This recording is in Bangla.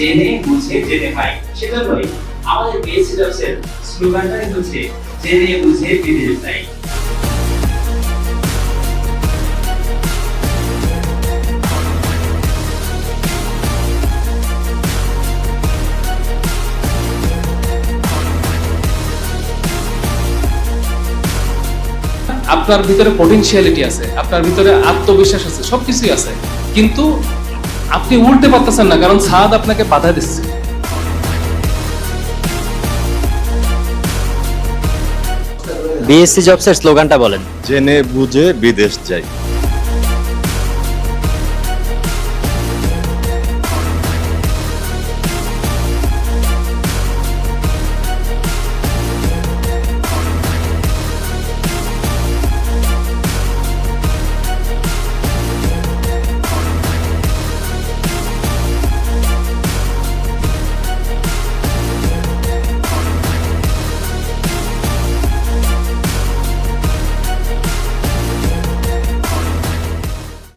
জেনে বুঝে যেতে পাই। সেজন্যই আমাদের বিএসসি জবসের স্লোগানটাই হচ্ছে জেনে বুঝে বিদেশ যাই। আপনার ভিতরে পটেনশিয়ালিটি আছে, আপনার ভিতরে আত্মবিশ্বাস আছে, সবকিছুই আছে, কিন্তু আপনি উল্টে পারতেছেন না, কারণ ছাদ আপনাকে বাধা দিচ্ছে। বিএসসি জবসের স্লোগানটা বলেন। জেনে বুঝে বিদেশ যাই।